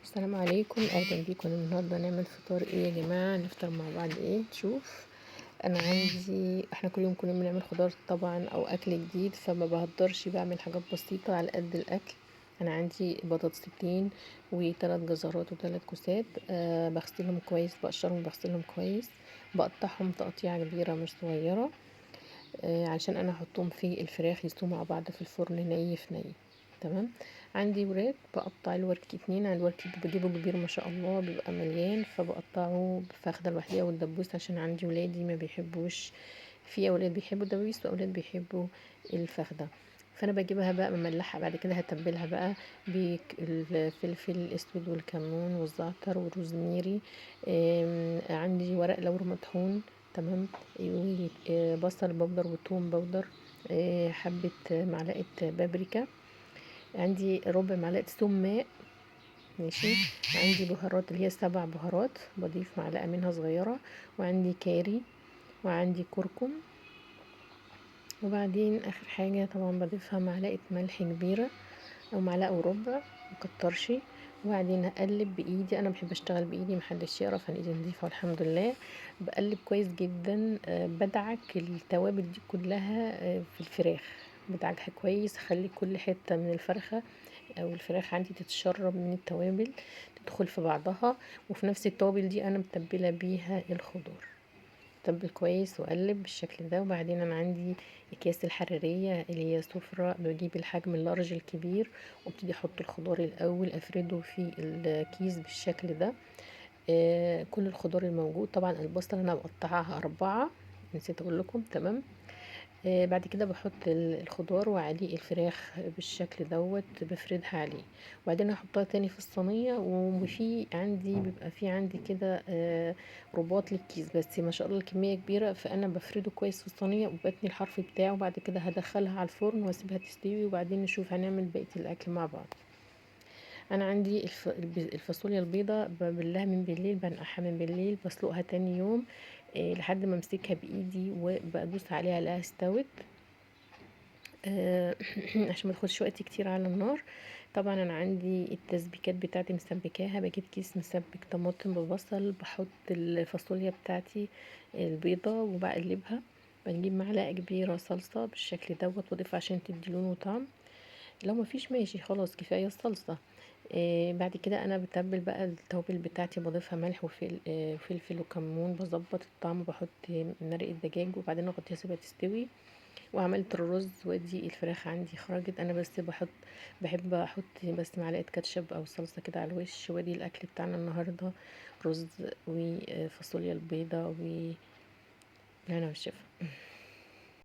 السلام عليكم، اهلا بيكم. النهارده نعمل فطار ايه يا جماعه؟ نفطر مع بعض ايه؟ نشوف. انا عندي احنا كل يوم بنعمل خضار طبعا او اكل جديد، فما بهدرش، بعمل حاجات بسيطه على قد الاكل. انا عندي بطاطستين وثلاث جزرات وثلاث كوسات، بغسلهم كويس، بقشرهم بغسلهم كويس، بقطعهم تقطيعه كبيره مش صغيره، عشان انا احطهم في الفراخ يستووا مع بعض في الفرن ني في ني. تمام. عندي وراك، بقطع الورك اتنين. على الورك بجيبه كبير ما شاء الله، بيبقى مليان، فبقطعه بفخده لوحديها والدبوس، عشان عندي ولادي ما بيحبوش. في اولاد بيحبوا الدبوس واولاد بيحبوا الفخده. فانا بجيبها بقى مملحه، بعد كده هتبلها بقى بالفلفل الاسود والكمون والزعتر والروزميري. عندي ورق لورا مطحون. تمام. وبصل بودر وثوم بودر، حبة معلقة بابريكا، عندي ربع معلقة سماق. ماشي. عندي بهارات اللي هي 7 بهارات، بضيف معلقة منها صغيرة، وعندي كاري، وعندي كركم، وبعدين اخر حاجة طبعا بضيفها معلقة ملح كبيرة او معلقة وربع، مكترش. وبعدين اقلب بايدي، انا بحب اشتغل بايدي، محدش يعرف، انا ايدي نضيفه والحمد لله. بقلب كويس جدا، بدعك التوابل دي كلها في الفراخ، بدعكها كويس، اخلي كل حته من الفرخه او الفراخ عندي تتشرب من التوابل، تدخل في بعضها، وفي نفس التوابل دي انا متبله بيها الخضار. اتبل كويس واقلب بالشكل ده. وبعدين انا عندي اكياس الحراريه اللي هي سفرة، بجيب الحجم اللارج الكبير، وابتدي احط الخضار الاول، افرده في الكيس بالشكل ده. كل الخضار الموجود، طبعا البصل انا بقطعها 4، نسيت اقول لكم. تمام. بعد كده بحط الخضار وعليه الفراخ بالشكل دوت، بفردها عليه، وبعدين احطها تاني في الصينيه. وفي عندي بيبقى في عندي كده رباط للكيس، بس ما شاء الله الكميه كبيره، فانا بفرده كويس في الصينيه وبتني الحرف بتاعه، وبعد كده هدخلها على الفرن واسيبها تستوي، وبعدين نشوف هنعمل بقيه الاكل مع بعض. انا عندي الفاصوليا البيضاء ببلها من بالليل، بنقعها من بالليل، بسلقها تاني يوم لحد ما امسكها بايدي وبدوس عليها الاقيها استوت. عشان ما تاخدش وقت كتير على النار. طبعا انا عندي التسبيكات بتاعتي مسبكاها، بجيب كيس مسبك طماطم ببصل، بحط الفاصوليا بتاعتي البيضة وبقلبها، بنجيب معلقة كبيرة صلصة بالشكل دوت واضيف عشان تدي لون وطعم. لو مفيش ماشي خلاص كفاية الصلصة. بعد كده انا بتبل بقى التوابل بتاعتي، بضيفها ملح وفلفل وكمون، بظبط الطعم، بحط مرق الدجاج، وبعدين اغطيها اسيبها تستوي. وعملت الرز، وادي الفراخ عندي خرجت، انا بس بحب احط بس معلقه كاتشب او صلصه كده على الوش. وادي الاكل بتاعنا النهارده، رز وفاصوليا البيضه، والهنا والشفا.